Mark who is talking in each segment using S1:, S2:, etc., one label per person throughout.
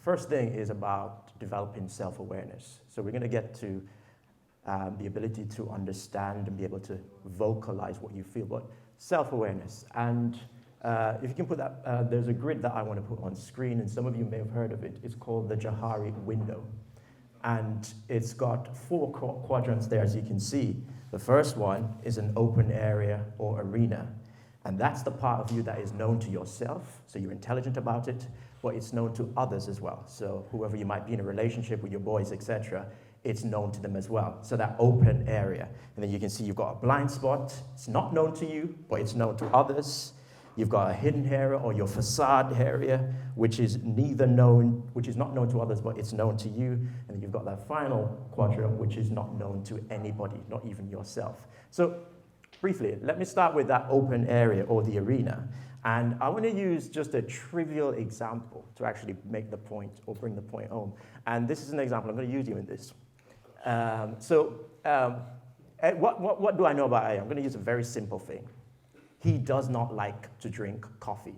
S1: first thing is about developing self-awareness. So we're going to get to the ability to understand and be able to vocalize what you feel, but self-awareness. And if you can put that, there's a grid that I want to put on screen, and some of you may have heard of it. It's called the Jahari Window. And it's got 4 quadrants there, as you can see. The first one is an open area or arena. And that's the part of you that is known to yourself, so you're intelligent about it, but it's known to others as well. So whoever you might be in a relationship with, your boys, etc., it's known to them as well. So that open area. And then you can see you've got a blind spot. It's not known to you, but it's known to others. You've got a hidden area or your facade area, which is not known to others, but it's known to you. And then you've got that final quadrant, which is not known to anybody, not even yourself. So briefly, let me start with that open area or the arena. And I want to use just a trivial example to actually make the point or bring the point home. And this is an example. I'm going to use you in this. What do I know about A? I'm going to use a very simple thing. He does not like to drink coffee.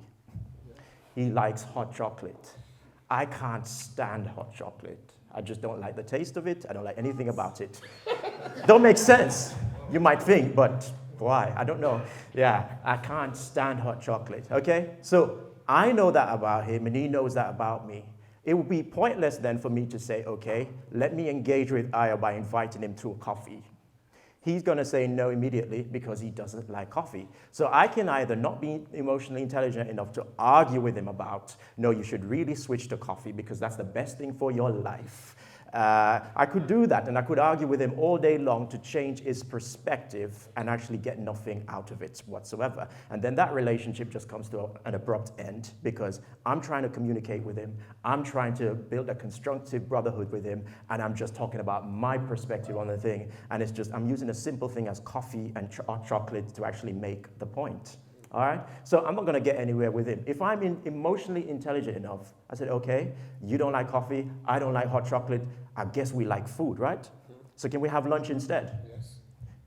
S1: He likes hot chocolate. I can't stand hot chocolate. I just don't like the taste of it. I don't like anything about it. Don't make sense, you might think, but why? I don't know. Yeah, I can't stand hot chocolate, okay? So I know that about him, and he knows that about me. It would be pointless then for me to say, okay, let me engage with Aya by inviting him to a coffee. He's going to say no immediately because he doesn't like coffee. So I can either not be emotionally intelligent enough to argue with him about, no, you should really switch to coffee because that's the best thing for your life. I could do that, and I could argue with him all day long to change his perspective and actually get nothing out of it whatsoever. And then that relationship just comes to an abrupt end because I'm trying to communicate with him, I'm trying to build a constructive brotherhood with him, and I'm just talking about my perspective on the thing, and it's just, I'm using a simple thing as coffee and chocolate to actually make the point. All right? So I'm not going to get anywhere with him. If I'm emotionally intelligent enough, I said, okay, you don't like coffee, I don't like hot chocolate, I guess we like food, right? Mm-hmm. So can we have lunch instead? Yes.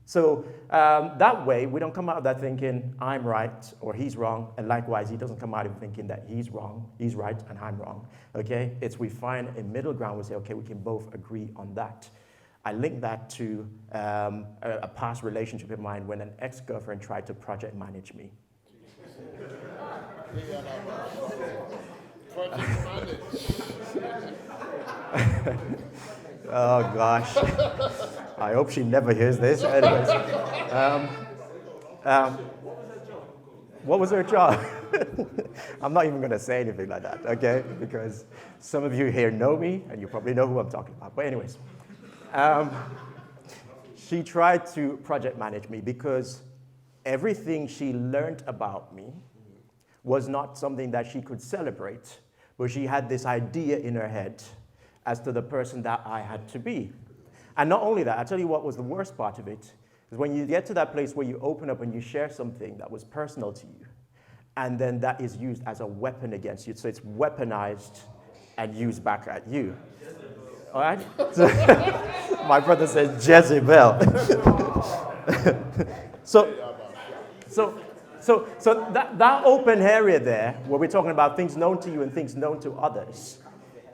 S1: So that way, we don't come out of that thinking, I'm right or he's wrong, and likewise, he doesn't come out of thinking that he's wrong, he's right, and I'm wrong, okay? It's we find a middle ground, we say, okay, we can both agree on that. I link that to a past relationship of mine when an ex-girlfriend tried to project manage me. Oh gosh, I hope she never hears this. Anyways, what was her job? I'm not even going to say anything like that, okay? Because some of you here know me, and you probably know who I'm talking about. But anyways, she tried to project manage me because everything she learned about me was not something that she could celebrate, but she had this idea in her head as to the person that I had to be. And not only that, I'll tell you what was the worst part of it, is when you get to that place where you open up and you share something that was personal to you, and then that is used as a weapon against you. So it's weaponized and used back at you. All right? So, my brother says Jezebel. So that open area there, where we're talking about things known to you and things known to others,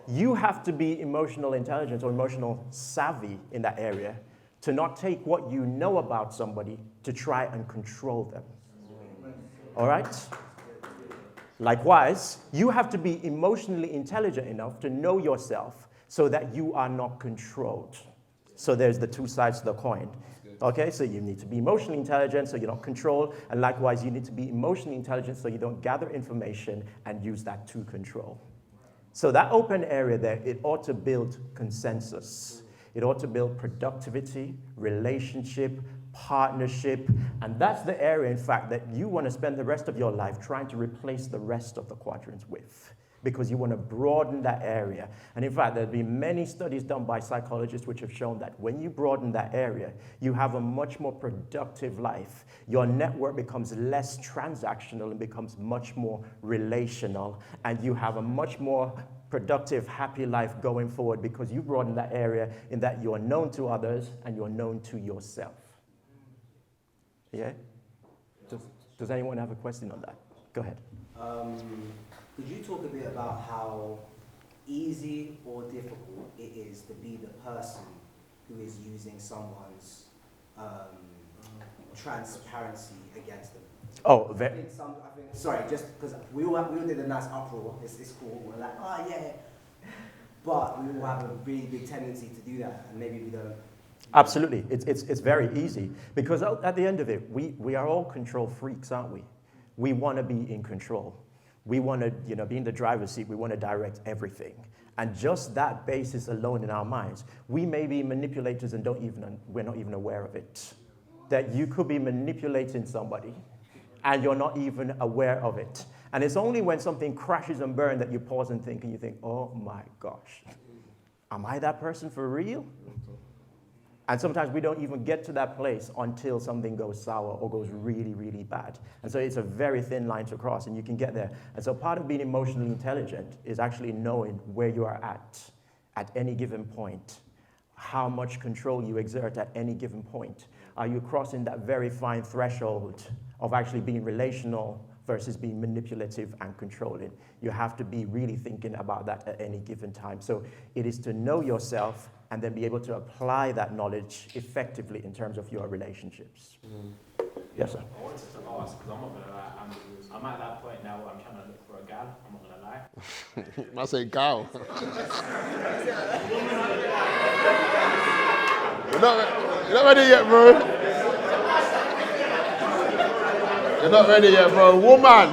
S1: you have to be emotional intelligence or emotional savvy in that area to not take what you know about somebody to try and control them. All right? Likewise, you have to be emotionally intelligent enough to know yourself so that you are not controlled. So there's the two sides to the coin. Okay, so you need to be emotionally intelligent so you're not controlled, and likewise you need to be emotionally intelligent so you don't gather information and use that to control. So that open area there, it ought to build consensus. It ought to build productivity, relationship, partnership, and that's the area, in fact, that you want to spend the rest of your life trying to replace the rest of the quadrants with, because you want to broaden that area. And in fact, there have been many studies done by psychologists which have shown that when you broaden that area, you have a much more productive life. Your network becomes less transactional and becomes much more relational, and you have a much more productive, happy life going forward because you broaden that area in that you are known to others and you're known to yourself. Yeah? Does anyone have a question on that? Go ahead.
S2: Could you talk a bit about how easy or difficult it is to be the person who is using someone's transparency against them.
S1: Oh,
S2: sorry, just because we all did a nice uproar. It's cool. We're like, oh yeah. But we all have a really big tendency to do that, and maybe we don't.
S1: Absolutely, it's very easy, because at the end of it, we are all control freaks, aren't we? We want to be in control. We want to, be in the driver's seat. We want to direct everything. And just that basis alone in our minds, we may be manipulators and we're not even aware of it. That you could be manipulating somebody and you're not even aware of it. And it's only when something crashes and burns that you pause and you think, oh my gosh, am I that person for real? And sometimes we don't even get to that place until something goes sour or goes really, really bad. And so it's a very thin line to cross, and you can get there. And so part of being emotionally intelligent is actually knowing where you are at any given point, how much control you exert at any given point. Are you crossing that very fine threshold of actually being relational versus being manipulative and controlling? You have to be really thinking about that at any given time. So it is to know yourself and then be able to apply that knowledge effectively in terms of your relationships. Yes, sir.
S3: I wanted to ask, because I'm not going to lie, I'm at that point now where I'm trying to look for a gal, I'm not going to lie.
S4: I say gal. You're not ready yet, bro. You're not ready yet, bro. Woman.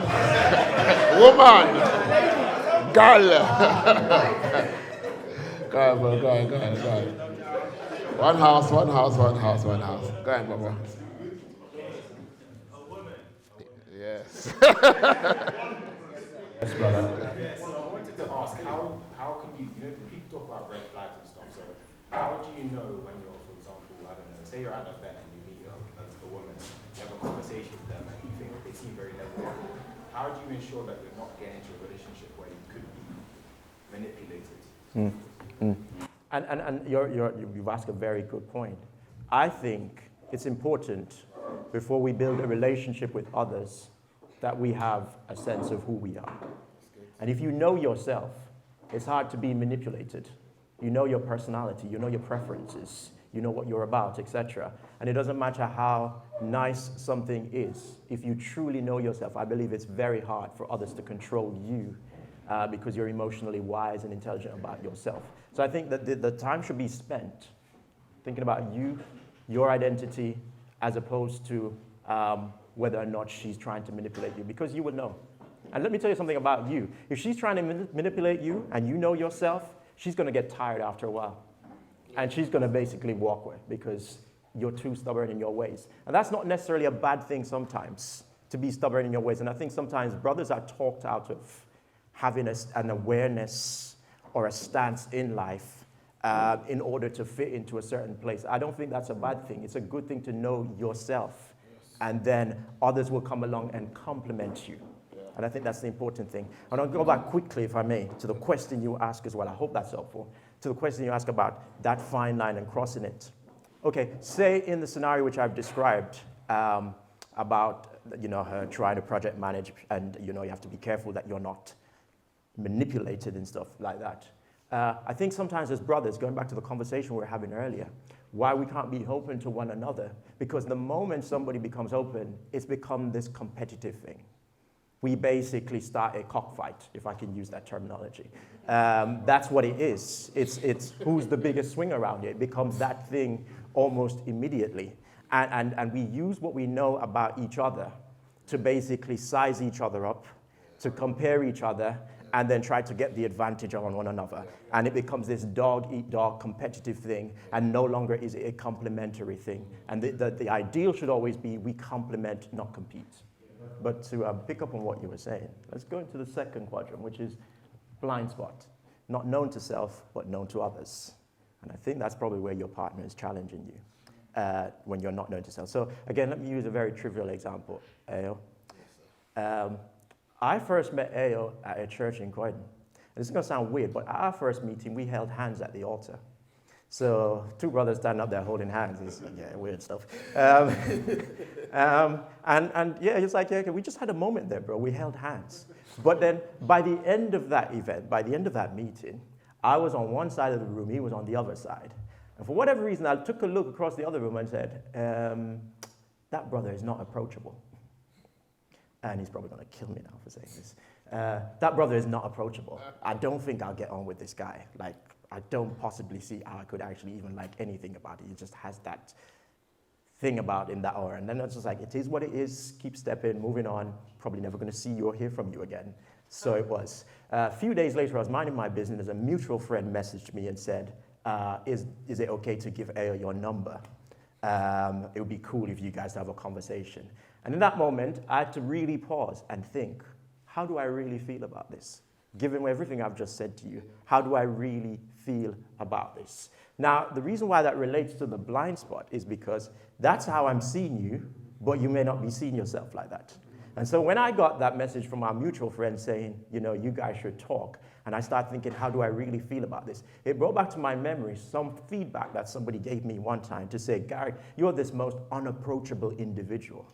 S4: Gal. Go ahead, bro. Go ahead. One house. Go ahead, Baba. Yes.
S1: Yes, brother.
S3: So I wanted to ask, how can you people talk about red flags and stuff, so how do you know when you're, for example, I don't know, say you're at an event and you meet a woman, you have a conversation with them and you think they seem very level. How do you ensure that you're not getting into a relationship where you could be manipulated?
S1: And you've asked a very good point. I think it's important before we build a relationship with others that we have a sense of who we are. And if you know yourself, it's hard to be manipulated. You know your personality, you know your preferences, you know what you're about, etc. And it doesn't matter how nice something is. If you truly know yourself, I believe it's very hard for others to control you because you're emotionally wise and intelligent about yourself. So I think that the time should be spent thinking about you, your identity, as opposed to whether or not she's trying to manipulate you, because you would know. And let me tell you something about you. If she's trying to manipulate you and you know yourself, she's going to get tired after a while. And she's going to basically walk away because you're too stubborn in your ways. And that's not necessarily a bad thing sometimes, to be stubborn in your ways. And I think sometimes brothers are talked out of having an awareness or a stance in life in order to fit into a certain place. I don't think that's a bad thing. It's a good thing to know yourself. And then others will come along and complement you. And I think that's the important thing. And I'll go back quickly, if I may, to the question you asked as well. I hope that's helpful. To the question you asked about that fine line and crossing it. Okay, say in the scenario which I've described about her trying to project manage, and you have to be careful that you're not manipulated and stuff like that. I think sometimes as brothers, going back to the conversation we were having earlier, why we can't be open to one another, because the moment somebody becomes open, it's become this competitive thing. We basically start a cockfight, if I can use that terminology. That's what it is. It's who's the biggest swing around it. It becomes that thing almost immediately. And we use what we know about each other to basically size each other up, to compare each other, and then try to get the advantage on one another. And it becomes this dog-eat-dog competitive thing, and no longer is it a complementary thing. And the ideal should always be we complement, not compete. But to pick up on what you were saying, let's go into the second quadrant, which is blind spot. Not known to self, but known to others. And I think that's probably where your partner is challenging you, when you're not known to self. So again, let me use a very trivial example. Ayo. I first met Ayo at a church in Croydon. And this is going to sound weird, but at our first meeting, we held hands at the altar. So two brothers standing up there holding hands is weird stuff. And yeah, it's like, yeah, we just had a moment there, bro. We held hands. But then by the end of that event, by the end of that meeting, I was on one side of the room, he was on the other side. And for whatever reason, I took a look across the other room and said, that brother is not approachable. And he's probably going to kill me now for saying this. That brother is not approachable. I don't think I'll get on with this guy. Like, I don't possibly see how I could actually even like anything about it. He just has that thing about him, that aura. And then it's just like, it is what it is, keep stepping, moving on, probably never going to see you or hear from you again. So it was. A few days later, I was minding my business, a mutual friend messaged me and said, is it okay to give Ayo your number? It would be cool if you guys have a conversation. And in that moment, I had to really pause and think, how do I really feel about this? Given everything I've just said to you, how do I really feel about this? Now, the reason why that relates to the blind spot is because that's how I'm seeing you, but you may not be seeing yourself like that. And so when I got that message from our mutual friend saying, you know, you guys should talk, and I started thinking, how do I really feel about this? It brought back to my memory some feedback that somebody gave me one time to say, Gary, you're this most unapproachable individual.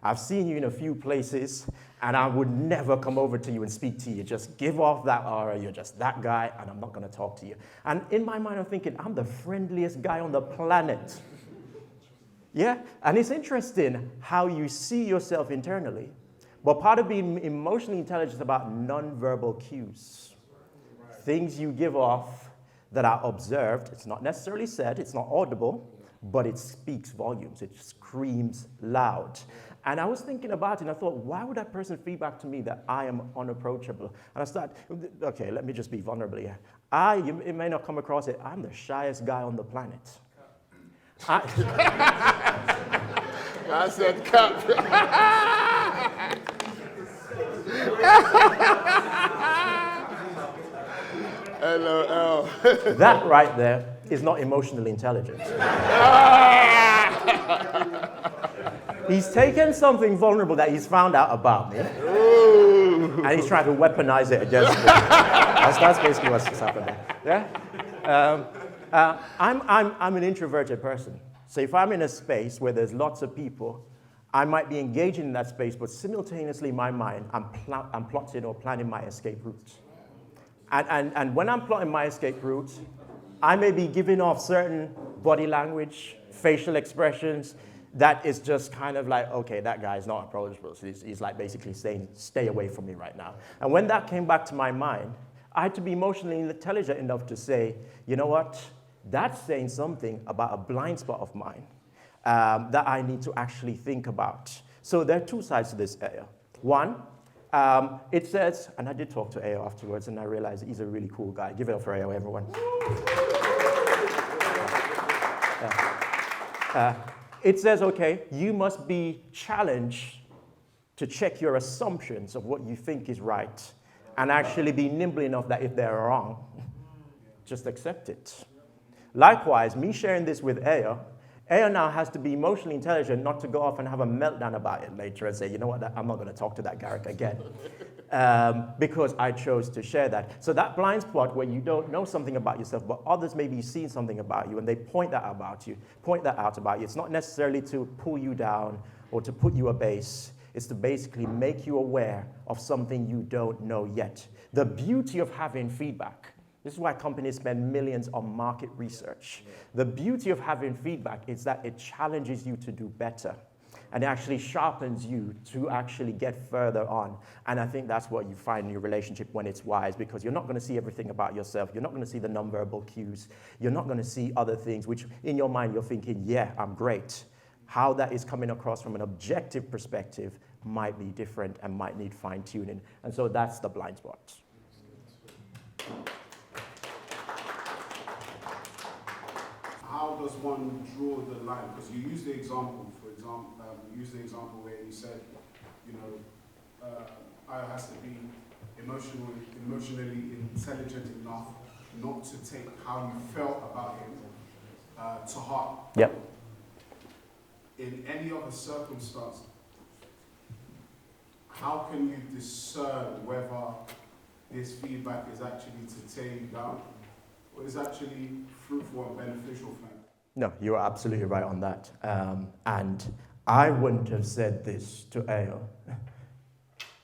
S1: I've seen you in a few places, and I would never come over to you and speak to you. Just give off that aura, you're just that guy, and I'm not going to talk to you. And in my mind, I'm thinking, I'm the friendliest guy on the planet. Yeah? And it's interesting how you see yourself internally, but part of being emotionally intelligent is about nonverbal cues. Right. Things you give off that are observed. It's not necessarily said, it's not audible, but it speaks volumes. It screams loud. And I was thinking about it, and I thought, why would that person feedback to me that I am unapproachable? And I started, okay, let me just be vulnerable here. It may not come across it, I'm the shyest guy on the planet. I
S4: said cup. LOL.
S1: That right there is not emotionally intelligent. He's taken something vulnerable that he's found out about me, and he's trying to weaponize it against me. That's basically what's happened there. Yeah? I'm an introverted person. So if I'm in a space where there's lots of people, I might be engaging in that space, but simultaneously in my mind, I'm plotting or planning my escape route. And when I'm plotting my escape route, I may be giving off certain body language, facial expressions, that is just kind of like, okay, that guy is not approachable. So he's like basically saying, stay away from me right now. And when that came back to my mind, I had to be emotionally intelligent enough to say, you know what? That's saying something about a blind spot of mine that I need to actually think about. So there are two sides to this area. One, it says, and I did talk to Ayo afterwards, and I realized he's a really cool guy. Give it up for Ayo, everyone. It says, okay, you must be challenged to check your assumptions of what you think is right and actually be nimble enough that if they're wrong, just accept it. Likewise, me sharing this with Ayo now has to be emotionally intelligent not to go off and have a meltdown about it later and say, you know what, I'm not going to talk to that Garrick again because I chose to share that. So that blind spot where you don't know something about yourself, but others may be seeing something about you and they point that out about you, it's not necessarily to pull you down or to put you abase. It's to basically make you aware of something you don't know yet. The beauty of having feedback. This is why companies spend millions on market research. The beauty of having feedback is that it challenges you to do better. And it actually sharpens you to actually get further on. And I think that's what you find in your relationship when it's wise, because you're not going to see everything about yourself. You're not going to see the nonverbal cues. You're not going to see other things, which in your mind you're thinking, yeah, I'm great. How that is coming across from an objective perspective might be different and might need fine-tuning. And so that's the blind spot.
S5: How does one draw the line? Because you use the example, where you said, you know, I has to be emotionally intelligent enough not to take how you felt about him to heart.
S1: Yep.
S5: In any other circumstance, how can you discern whether this feedback is actually to tear you down or is actually fruitful and beneficial for you?
S1: No, you're absolutely right on that. And I wouldn't have said this to Ayo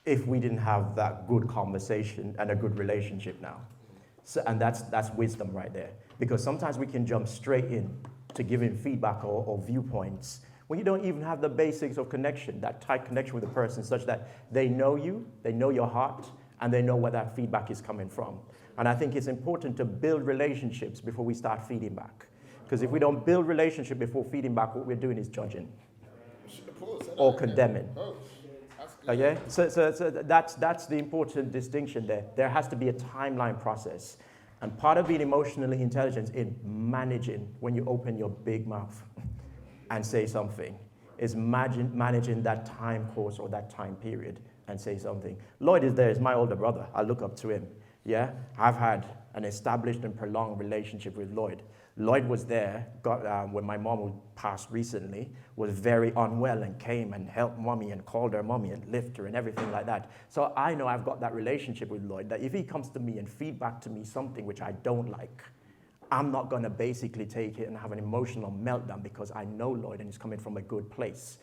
S1: if we didn't have that good conversation and a good relationship now. So, and that's wisdom right there. Because sometimes we can jump straight in to giving feedback or viewpoints when you don't even have the basics of connection, that tight connection with the person such that they know you, they know your heart, and they know where that feedback is coming from. And I think it's important to build relationships before we start feeding back. Because if we don't build relationship before feeding back, what we're doing is judging or condemning. Okay? So that's the important distinction there. There has to be a timeline process. And part of being emotionally intelligent in managing when you open your big mouth and say something is managing that time course or that time period and say something. Lloyd is there, is my older brother. I look up to him. Yeah? I've had an established and prolonged relationship with Lloyd. Lloyd was there when my mom passed recently, was very unwell and came and helped mommy and called her mommy and lifted her and everything like that. So I know I've got that relationship with Lloyd that if he comes to me and feedback to me something which I don't like, I'm not going to basically take it and have an emotional meltdown because I know Lloyd and he's coming from a good place.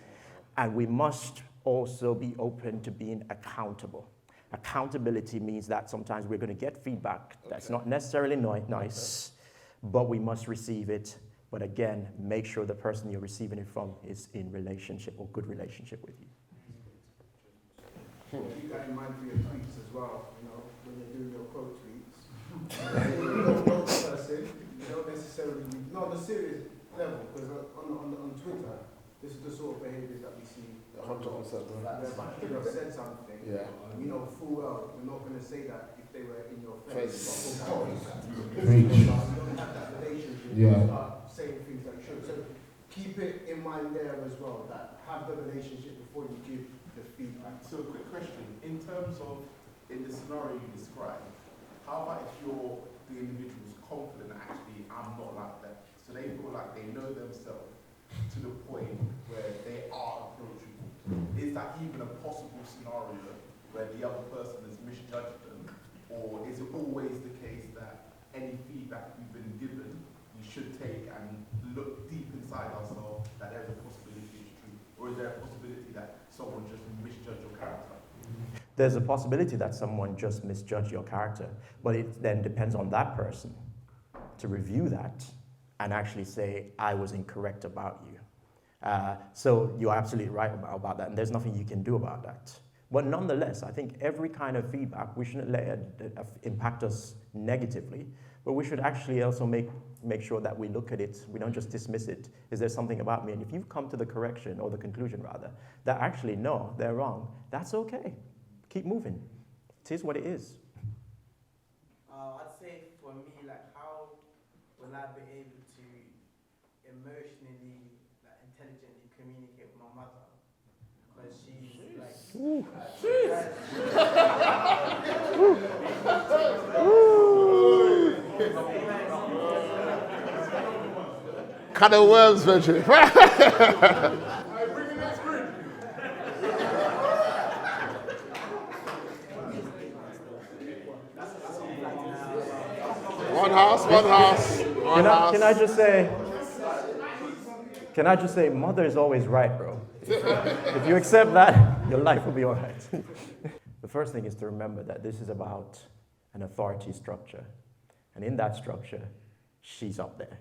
S1: And we must also be open to being accountable. Accountability means that sometimes we're going to get feedback that's not necessarily nice, but we must receive it. But again, make sure the person you're receiving it from is in relationship or good relationship with you.
S5: Keep that in mind for your tweets as well, when you're doing your quote tweets. You don't quote the person, you don't necessarily, not the serious level, because on Twitter, this is the sort of behaviors that we see.
S4: 100%.
S5: You have said something, you know full well, you're not going to say that if they were in your face. You don't have that relationship, you start saying things that you should. So keep it in mind there as well, that have the relationship before you give the feedback.
S6: So a quick question, in terms of, in the scenario you described, how about if the individual's confident actually, I'm not like that, so they feel like they know themselves to the point where they are approachable. Is that even a possible scenario where the other person has misjudged them? Or is it always the case that any feedback we've been given, we should take and look deep inside ourselves that there's a possibility it's true? Or is there a possibility that someone just misjudged your character?
S1: There's a possibility that someone just misjudged your character, but it then depends on that person to review that and actually say, I was incorrect about you. So you're absolutely right about that, and there's nothing you can do about that. But nonetheless, I think every kind of feedback, we shouldn't let it impact us negatively, but we should actually also make sure that we look at it, we don't just dismiss it. Is there something about me? And if you've come to the correction, or the conclusion rather, that actually, no, they're wrong, that's okay. Keep moving. It is what it is.
S2: I'd say for me, like, how will I be able to emotionally, intelligently communicate with my mother? Because she's
S4: Kind of worms, virtually. One house.
S1: Can I just say, mother is always right, bro. If you accept that, your life will be all right. The first thing is to remember that this is about an authority structure. And in that structure, she's up there.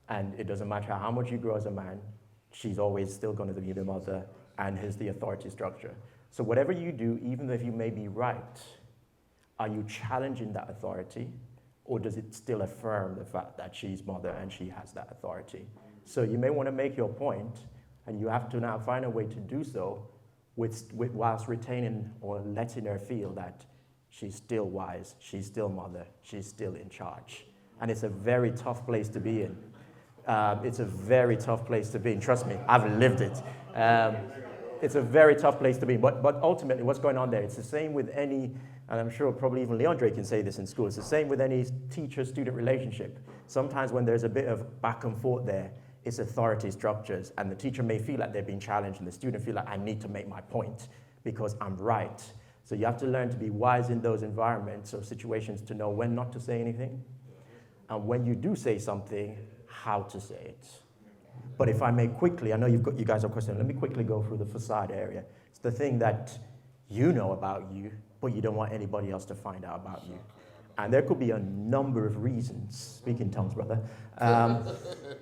S1: And it doesn't matter how much you grow as a man, she's always still going to be the mother, and here's the authority structure. So whatever you do, even if you may be right, are you challenging that authority? Or does it still affirm the fact that she's mother and she has that authority? So you may want to make your point, and you have to now find a way to do so whilst retaining or letting her feel that she's still wise, she's still mother, she's still in charge. And it's a very tough place to be in. It's a very tough place to be in. Trust me, I've lived it. It's a very tough place to be in. But ultimately, what's going on there? It's the same with any, and I'm sure probably even Leandre can say this in school, it's the same with any teacher-student relationship. Sometimes when there's a bit of back and forth there, it's authority structures, and the teacher may feel like they're being challenged, and the student feel like, I need to make my point because I'm right. So you have to learn to be wise in those environments or situations to know when not to say anything, and when you do say something, how to say it. But if I may quickly, I know you guys have questions, let me quickly go through the facade area. It's the thing that you know about you, but you don't want anybody else to find out about you. And there could be a number of reasons, speak in tongues, brother,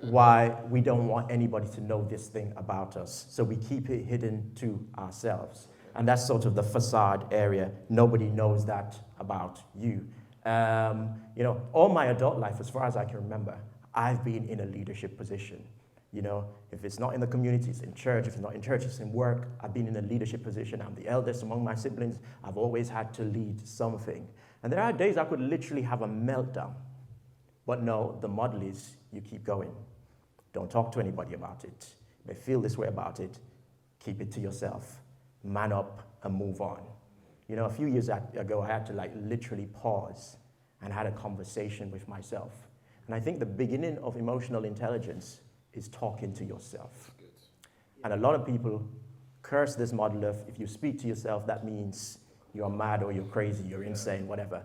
S1: why we don't want anybody to know this thing about us. So we keep it hidden to ourselves. And that's sort of the facade area. Nobody knows that about you. All my adult life, as far as I can remember, I've been in a leadership position. If it's not in the community, it's in church. If it's not in church, it's in work. I've been in a leadership position. I'm the eldest among my siblings. I've always had to lead something. And there are days I could literally have a meltdown. But no, the model is you keep going. Don't talk to anybody about it. You may feel this way about it. Keep it to yourself. Man up and move on. A few years ago, I had to literally pause and had a conversation with myself. And I think the beginning of emotional intelligence is talking to yourself. And a lot of people curse this model of if you speak to yourself, that means you're mad or you're crazy, you're insane, whatever.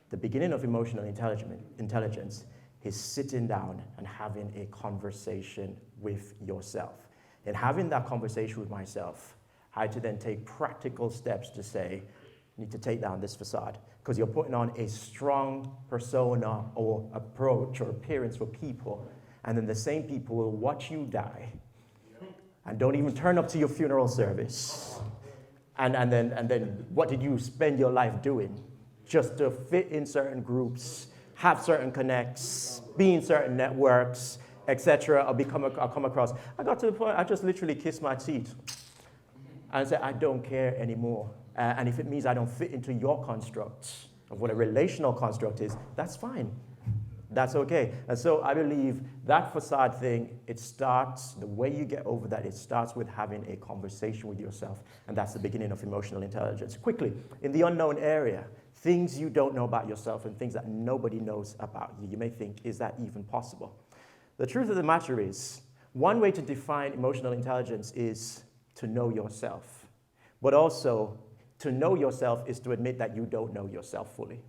S1: The beginning of emotional intelligence is sitting down and having a conversation with yourself. And having that conversation with myself, I had to then take practical steps to say, you need to take down this facade, because you're putting on a strong persona or approach or appearance for people, and then the same people will watch you die and don't even turn up to your funeral service. And then what did you spend your life doing? Just to fit in certain groups, have certain connects, be in certain networks, etc. I'll come across. I got to the point, I just literally kissed my teeth and said, I don't care anymore. And if it means I don't fit into your construct of what a relational construct is, that's fine. That's okay. And so I believe that facade thing, it starts, the way you get over that, it starts with having a conversation with yourself. And that's the beginning of emotional intelligence. Quickly, in the unknown area, things you don't know about yourself and things that nobody knows about you. You may think, is that even possible? The truth of the matter is, one way to define emotional intelligence is to know yourself. But also, to know yourself is to admit that you don't know yourself fully.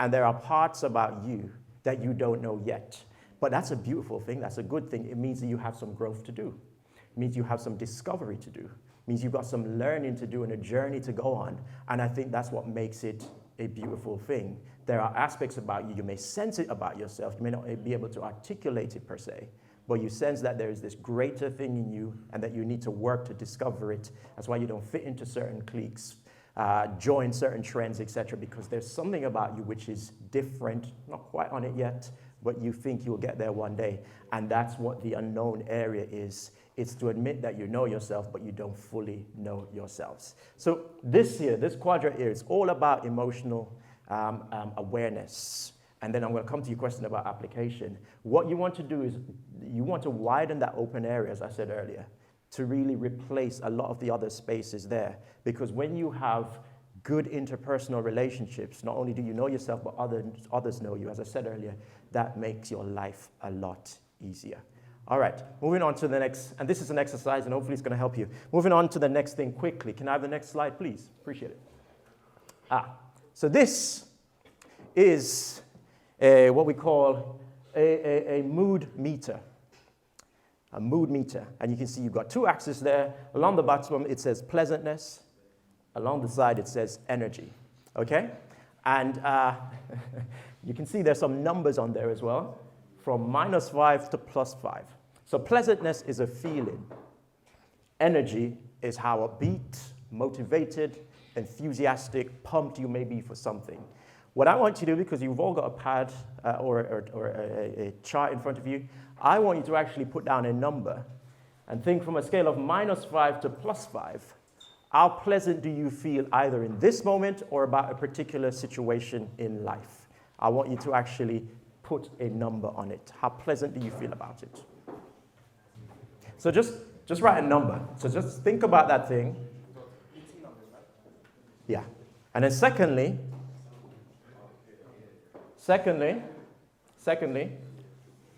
S1: And there are parts about you that you don't know yet. But that's a beautiful thing. That's a good thing. It means that you have some growth to do. It means you have some discovery to do. It means you've got some learning to do and a journey to go on. And I think that's what makes it a beautiful thing. There are aspects about you. You may sense it about yourself. You may not be able to articulate it per se. But you sense that there is this greater thing in you and that you need to work to discover it. That's why you don't fit into certain cliques, join certain trends, etc., because there's something about you which is different, not quite on it yet, but you think you'll get there one day. And that's what the unknown area is. It's to admit that you know yourself, but you don't fully know yourselves. So this quadrant here is all about emotional awareness. And then I'm going to come to your question about application. What you want to do is you want to widen that open area, as I said earlier, to really replace a lot of the other spaces there. Because when you have good interpersonal relationships, not only do you know yourself, but others know you. As I said earlier, that makes your life a lot easier. All right, moving on to the next, and this is an exercise, and hopefully it's going to help you. Moving on to the next thing quickly. Can I have the next slide, please? Appreciate it. So this is what we call a mood meter. A mood meter. And you can see you've got two axes there. Along the bottom, it says pleasantness. Along the side, it says energy. Okay? And you can see there's some numbers on there as well, from -5 to +5. So pleasantness is a feeling. Energy is how upbeat, motivated, enthusiastic, pumped you may be for something. What I want you to do, because you've all got a pad or a chart in front of you, I want you to actually put down a number and think from a scale of -5 to +5, how pleasant do you feel either in this moment or about a particular situation in life? I want you to actually put a number on it. How pleasant do you feel about it? So just write a number. So just think about that thing. Yeah. And then secondly,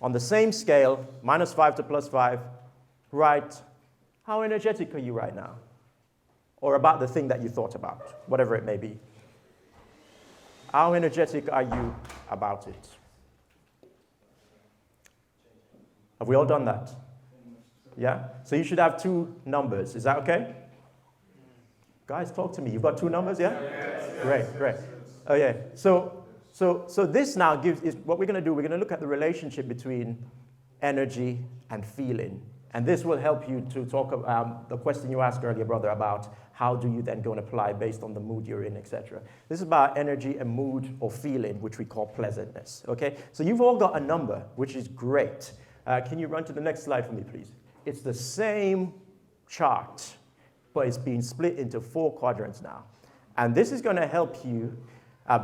S1: on the same scale, -5 to +5, write, how energetic are you right now? Or about the thing that you thought about, whatever it may be. How energetic are you about it? Have we all done that? Yeah? So you should have two numbers. Is that okay? Guys, talk to me. You've got 2 numbers, yeah? Yes. Great. Oh, yeah. So this now is what we're going to do. We're going to look at the relationship between energy and feeling. And this will help you to talk about the question you asked earlier, brother, about how do you then go and apply based on the mood you're in, etc. This is about energy and mood or feeling, which we call pleasantness, okay? So you've all got a number, which is great. Can you run to the next slide for me, please? It's the same chart, but it's been split into 4 quadrants now. And this is going to help you,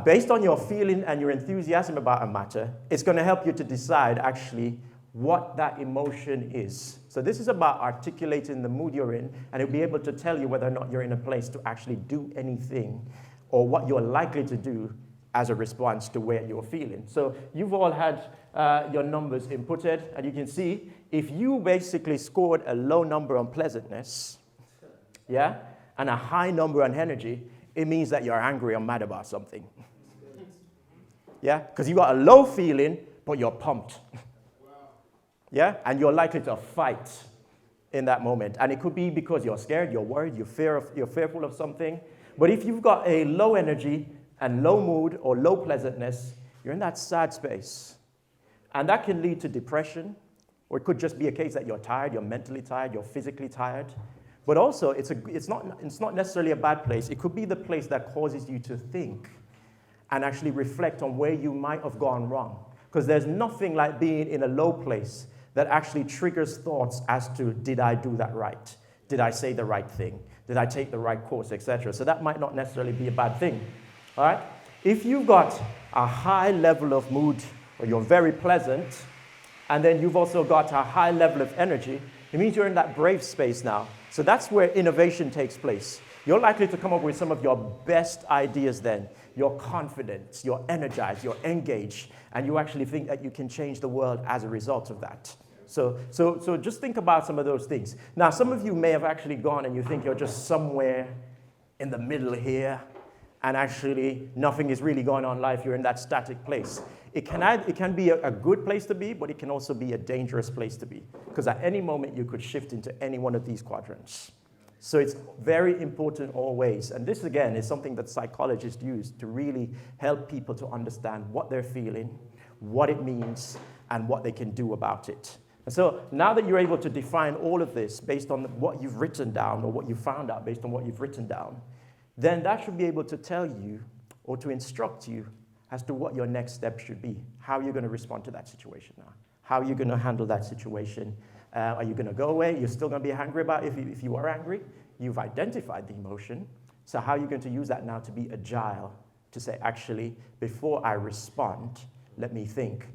S1: based on your feeling and your enthusiasm about a matter, it's going to help you to decide actually what that emotion is. So this is about articulating the mood you're in, and it'll be able to tell you whether or not you're in a place to actually do anything or what you're likely to do as a response to where you're feeling. So you've all had your numbers inputted, and you can see if you basically scored a low number on pleasantness, yeah, and a high number on energy, it means that you're angry or mad about something. Yeah, because you got a low feeling, but you're pumped. Yeah, and you're likely to fight in that moment. And it could be because you're scared, you're worried, you're fearful of something. But if you've got a low energy and low mood or low pleasantness, you're in that sad space. And that can lead to depression, or it could just be a case that you're tired, you're mentally tired, you're physically tired. But also, it's not necessarily a bad place. It could be the place that causes you to think and actually reflect on where you might have gone wrong. Because there's nothing like being in a low place that actually triggers thoughts as to, did I do that right? Did I say the right thing? Did I take the right course, etc.? So that might not necessarily be a bad thing, all right? If you've got a high level of mood, or you're very pleasant, and then you've also got a high level of energy, it means you're in that brave space now. So that's where innovation takes place. You're likely to come up with some of your best ideas then. You're confident, you're energized, you're engaged, and you actually think that you can change the world as a result of that. So just think about some of those things. Now, some of you may have actually gone and you think you're just somewhere in the middle here, and actually nothing is really going on in life. You're in that static place. It can be a good place to be, but it can also be a dangerous place to be, because at any moment you could shift into any one of these quadrants. So it's very important always. And this, again, is something that psychologists use to really help people to understand what they're feeling, what it means, and what they can do about it. And so now that you're able to define all of this based on what you've written down, or what you found out based on what you've written down, then that should be able to tell you or to instruct you as to what your next step should be. How are you going to respond to that situation now? How are you going to handle that situation? Are you going to go away? You're still going to be angry about it if you are angry. You've identified the emotion. So how are you going to use that now to be agile, to say, actually, before I respond, let me think.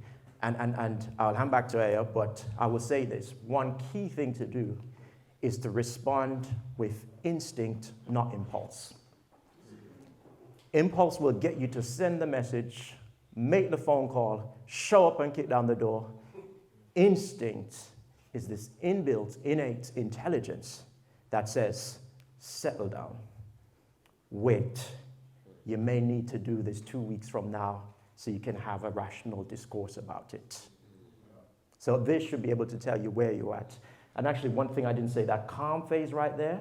S1: And I'll hand back to Aya, but I will say this. One key thing to do is to respond with instinct, not impulse. Impulse will get you to send the message, make the phone call, show up and kick down the door. Instinct is this inbuilt, innate intelligence that says, settle down, wait. You may need to do this 2 weeks from now so you can have a rational discourse about it. So this should be able to tell you where you're at. And actually, one thing I didn't say, that calm phase right there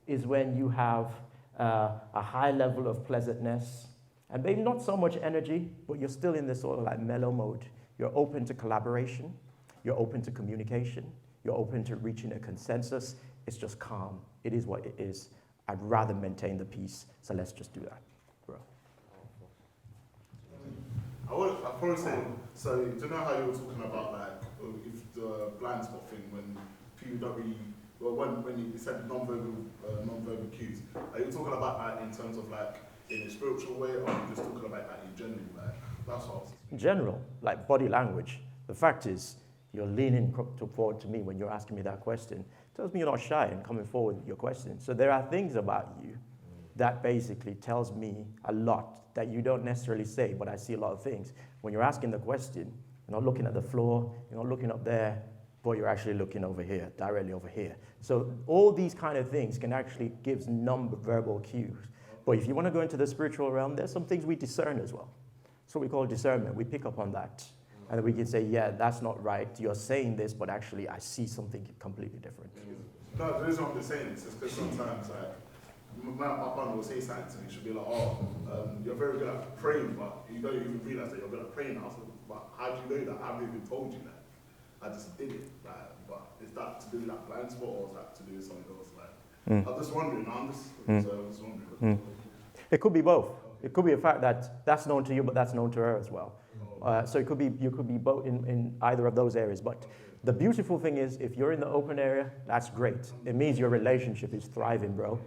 S1: is when you have a high level of pleasantness, and maybe not so much energy, but you're still in this sort of like mellow mode. You're open to collaboration. You're open to communication. You're open to reaching a consensus. It's just calm. It is what it is. I'd rather maintain the peace, so let's just do that, bro.
S6: I probably say, so do you know how you were talking about like if the blind spot thing when people don't really, well, when you said non-verbal cues, are you talking about that in terms of like in a spiritual way, or are you just talking about that in general? Like that's what I was
S1: in general, like body language. The fact is, you're leaning forward to me when you're asking me that question. It tells me you're not shy and coming forward with your question. So there are things about you that basically tells me a lot that you don't necessarily say, but I see a lot of things. When you're asking the question, you're not looking at the floor, you're not looking up there, but you're actually looking over here, directly over here. So all these kind of things can actually give non-verbal cues. But if you want to go into the spiritual realm, there's some things we discern as well. That's what we call discernment. We pick up on that. And then we can say, yeah, that's not right. You're saying this, but actually I see something completely different.
S6: No, the reason I'm just saying this is because sometimes, like, my partner will say something to me, she'll be like, oh, you're very good at praying, but you don't even realise that you're good at praying. I was like, but how do you know that? I haven't even told you that. I just did it. Like, but is that to do with that blind spot, or is that to do with something else? Like, I'm just wondering. So I'm just wondering.
S1: It could be both. It could be a fact that that's known to you, but that's known to her as well. So it could be, you could be both in either of those areas. But the beautiful thing is, if you're in the open area, that's great. It means your relationship is thriving, bro.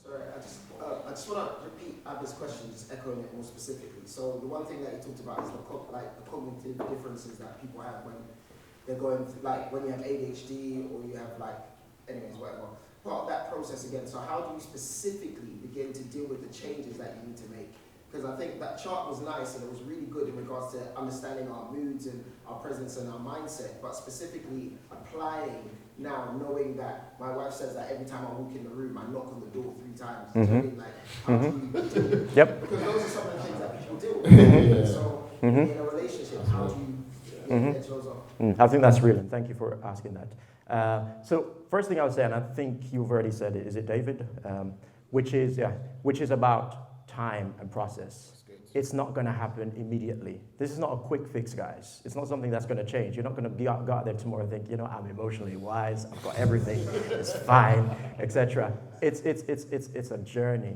S7: Sorry, I just want to repeat Abba's question, just echoing it more specifically. So the one thing that you talked about is the cognitive differences that people have when they're going through, like when you have ADHD or you have anyways, whatever. Part of that process again, so how do you specifically begin to deal with the changes that you need to make? Because I think that chart was nice and it was really good in regards to understanding our moods and our presence and our mindset, but specifically applying now, knowing that my wife says that every time I walk in the room, I knock on the door 3 times. Do you know what I mean? How do you deal with it?
S1: Yep.
S7: Because those are some of the things that people deal with. So in a relationship, how do you get those off?
S1: I think that's real, and thank you for asking that. So first thing I would say, and I think you've already said it, is it David? Which is about time and process. It's not going to happen immediately. This is not a quick fix, guys. It's not something that's going to change. You're not going to go out there tomorrow and think, I'm emotionally wise, I've got everything, it's fine, etc. It's a journey.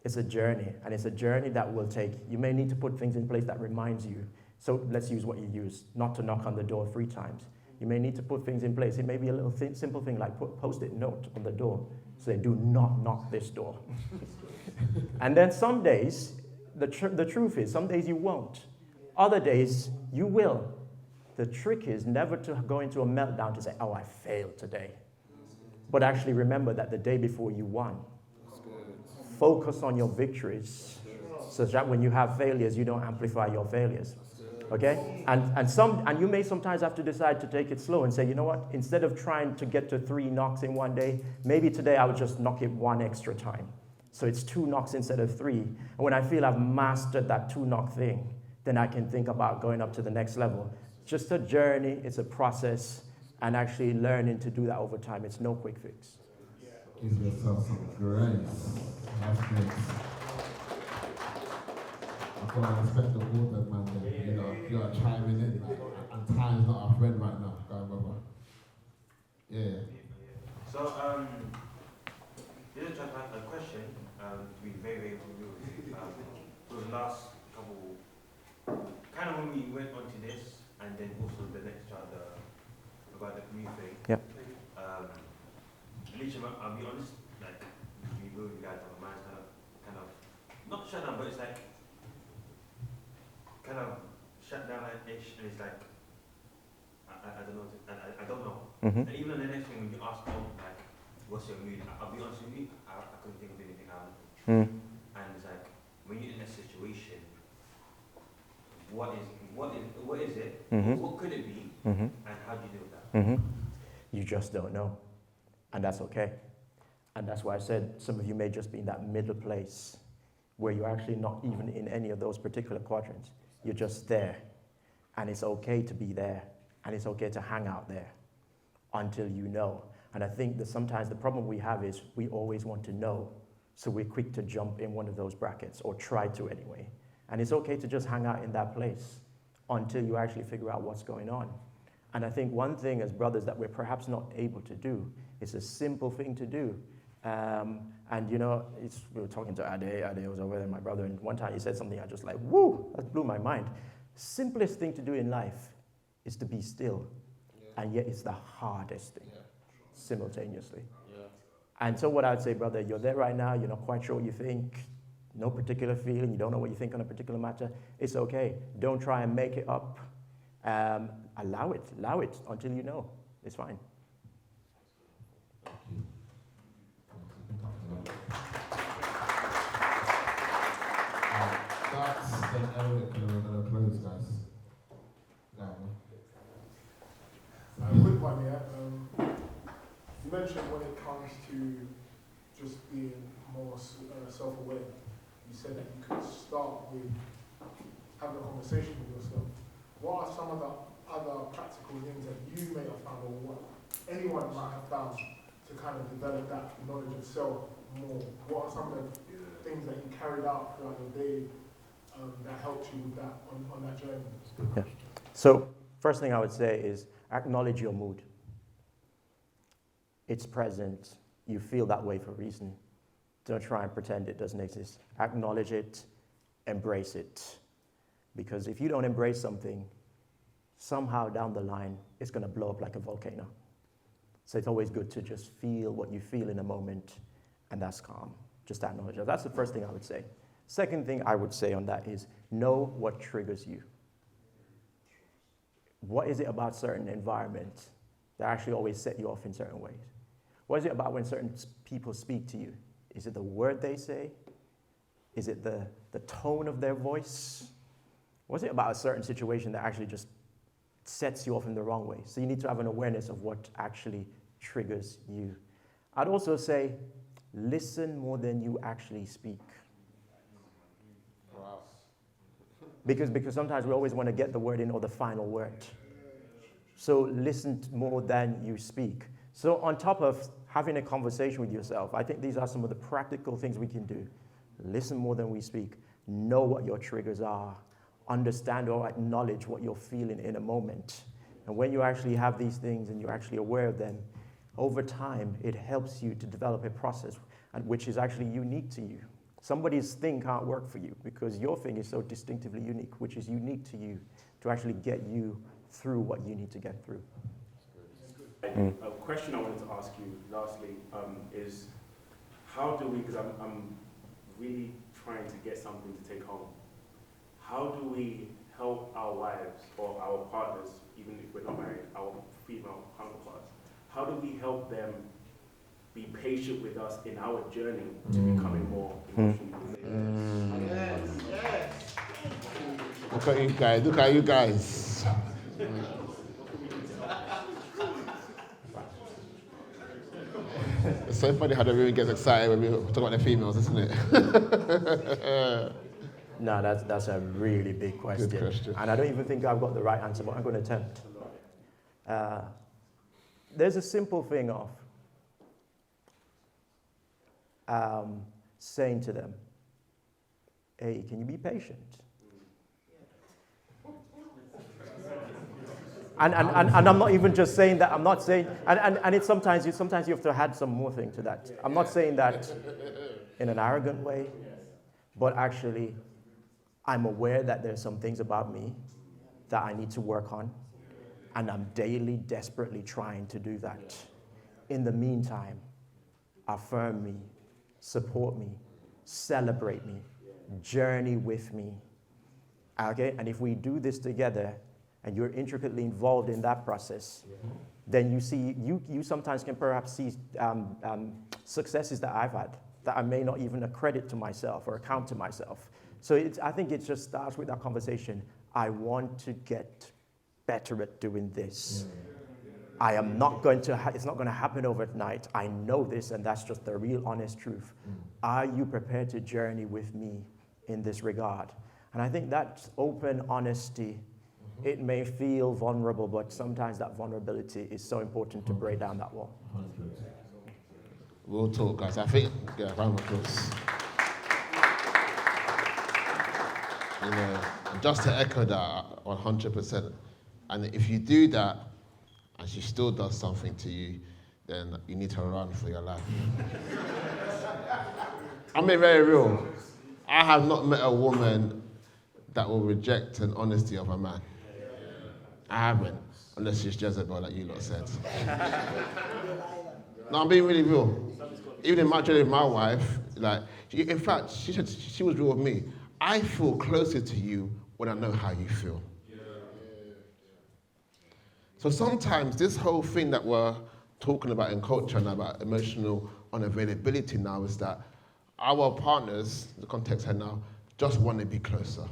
S1: It's a journey, and it's a journey that will take, you may need to put things in place that reminds you. So let's use what you use, not to knock on the door 3 times. You may need to put things in place. It may be a little simple thing like put post-it note on the door. Say, do not knock this door. And then some days, the truth is, some days you won't. Other days, you will. The trick is never to go into a meltdown to say, oh, I failed today. But actually remember that the day before you won. Focus on your victories, so that when you have failures, you don't amplify your failures. Okay? And you may sometimes have to decide to take it slow and say, you know what, instead of trying to get to 3 knocks in one day, maybe today I would just knock it 1 extra time. So it's 2 knocks instead of 3. And when I feel I've mastered that 2 knock thing, then I can think about going up to the next level. Just a journey, it's a process, and actually learning to do that over time. It's no quick fix.
S4: Give yourself some grace. Have grace. I feel I respect the water, man. You are chiming in, and time's not our friend right now. Go on, brother. Yeah.
S8: So, this is just a question to be very, very real. For the last couple, kind of when we went on to this, and then also the next chapter about the community thing.
S1: Yep.
S8: Alicia, I'll be honest, like, you guys have a mind kind of, not shut down, but it's like, kind of shut down like ish, and it's like, I don't know, I don't know.
S1: Mm-hmm.
S8: And even on the next thing, when you ask them, like, what's your mood? I'll be honest with you, I couldn't think of anything else. And it's like, when you're in a situation, what is it? What could it be? And how do you deal with that?
S1: You just don't know. And that's okay. And that's why I said some of you may just be in that middle place where you're actually not even in any of those particular quadrants. You're just there. And it's okay to be there. And it's okay to hang out there until you know. And I think that sometimes the problem we have is we always want to know. So we're quick to jump in one of those brackets, or try to anyway. And it's okay to just hang out in that place until you actually figure out what's going on. And I think one thing as brothers that we're perhaps not able to do is a simple thing to do. And we were talking to Ade was over there, my brother, and one time he said something I just like, woo, that blew my mind. Simplest thing to do in life is to be still. And yet it's the hardest thing, simultaneously. And so what I would say, brother, you're there right now, you're not quite sure what you think, no particular feeling, you don't know what you think on a particular matter, it's okay. Don't try and make it up. Allow it until you know. It's fine.
S4: That's the area we're going to close, guys.
S9: A quick one, yeah. You mentioned when it comes to just being more self-aware, you said that you could start with having a conversation with yourself. What are some of the other practical things that you may have found, or what anyone might have found to kind of develop that knowledge of self more? What are some of the things that you carried out throughout the day that helped you with that on that journey?
S1: Yeah. So first thing I would say is acknowledge your mood. It's present. You feel that way for a reason. Don't try and pretend it doesn't exist. Acknowledge it, embrace it. Because if you don't embrace something, somehow down the line, it's going to blow up like a volcano. So it's always good to just feel what you feel in a moment, and that's calm. Just acknowledge it. That's the first thing I would say. Second thing I would say on that is know what triggers you. What is it about certain environments that actually always set you off in certain ways? What is it about when certain people speak to you? Is it the word they say? Is it the tone of their voice? What is it about a certain situation that actually just sets you off in the wrong way? So you need to have an awareness of what actually triggers you. I'd also say, listen more than you actually speak.
S4: Wow.
S1: Because sometimes we always want to get the word in or the final word. So listen more than you speak. So on top of having a conversation with yourself, I think these are some of the practical things we can do. Listen more than we speak. Know what your triggers are. Understand or acknowledge what you're feeling in a moment. And when you actually have these things and you're actually aware of them, over time, it helps you to develop a process which is actually unique to you. Somebody's thing can't work for you because your thing is so distinctively unique, which is unique to you to actually get you through what you need to get through.
S3: A question I wanted to ask you lastly is how do we, because I'm really trying to get something to take home, how do we help our wives or our partners, even if we're not married, our female counterparts, how do we help them be patient with us in our journey to becoming more emotionally?
S2: Yes.
S4: Look at you guys. It's so funny how the room gets excited when we talk about the females, isn't it?
S1: No, that's a really big question.
S4: Good question.
S1: And I don't even think I've got the right answer, but I'm going to attempt. There's a simple thing of saying to them, hey, can you be patient? And I'm not even just saying that, I'm not saying, and it's sometimes you have to add some more thing to that. I'm not saying that in an arrogant way, but actually, I'm aware that there's some things about me that I need to work on, and I'm daily, desperately trying to do that. In the meantime, affirm me, support me, celebrate me, journey with me. Okay? And if we do this together, and you're intricately involved in that process, then you see, you sometimes can perhaps see successes that I've had that I may not even accredit to myself or account to myself. So I think it just starts with that conversation. I want to get better at doing this. I am not going to, it's not going to happen overnight. I know this, and that's just the real honest truth. Are you prepared to journey with me in this regard? And I think that open honesty, it may feel vulnerable, but sometimes that vulnerability is so important to break down that wall.
S4: 100%. We'll talk, guys. I think, round of applause. You know, just to echo that 100%. And if you do that, and she still does something to you, then you need to run for your life. I'm being very real. I have not met a woman that will reject an honesty of a man. I haven't, unless it's Jezebel, like you lot said. No, I'm being really real. Even in my journey with my wife, like, in fact, she said she was real with me. I feel closer to you when I know how you feel. So sometimes this whole thing that we're talking about in culture and about emotional unavailability now is that our partners, the context here now, just want to be closer.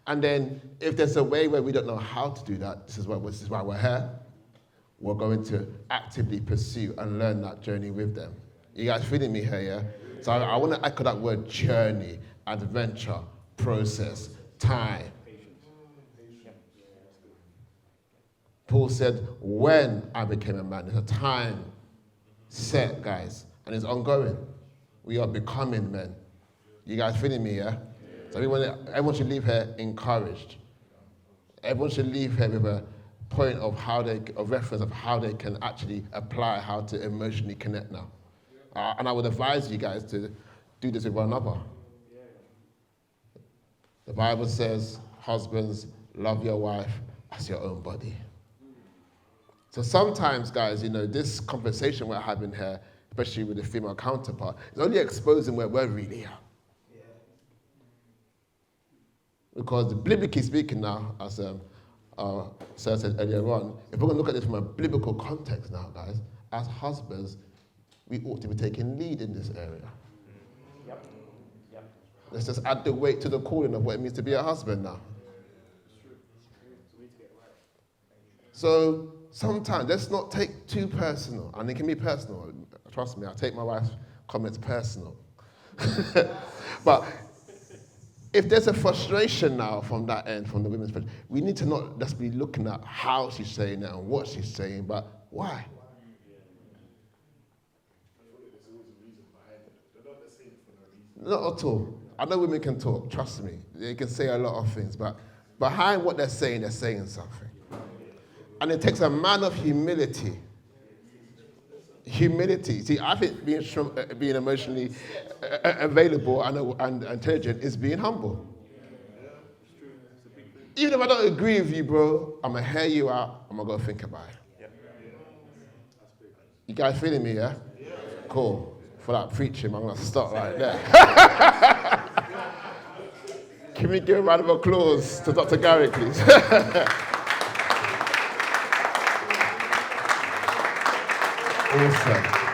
S4: And then if there's a way where we don't know how to do that, this is why we're here. We're going to actively pursue and learn that journey with them. You guys feeling me here, yeah? So I want to echo that word: journey, adventure, process, time. Paul said, when I became a man. There's a time set, guys, and it's ongoing. We are becoming men. You guys feeling me, yeah? So everyone should leave here encouraged. Everyone should leave here with a point of a reference of how they can actually apply how to emotionally connect now. And I would advise you guys to do this with one another. The Bible says, husbands, love your wife as your own body. So sometimes, guys, this conversation we're having here, especially with the female counterpart, is only exposing where we're really at. Because biblically speaking now, as Sir said earlier on, if we're going to look at this from a biblical context now, guys, as husbands, we ought to be taking lead in this area.
S1: Yep.
S4: Let's just add the weight to the calling of what it means to be a husband now. So sometimes, let's not take too personal, and it can be personal. Trust me, I take my wife's comments personal. But if there's a frustration now from that end, from the women's perspective, we need to not just be looking at how she's saying it and what she's saying, but why? Not at all. I know women can talk, trust me. They can say a lot of things, but behind what they're saying something. And it takes a man of humility. Humility. See, I think being emotionally available and intelligent is being humble. Even if I don't agree with you, bro, I'm going to hear you out. I'm going to go think about it. You guys feeling me, yeah? Cool. For that preaching, I'm going to stop right there. Can we give a round of applause to Dr. Garrick, please? Awesome.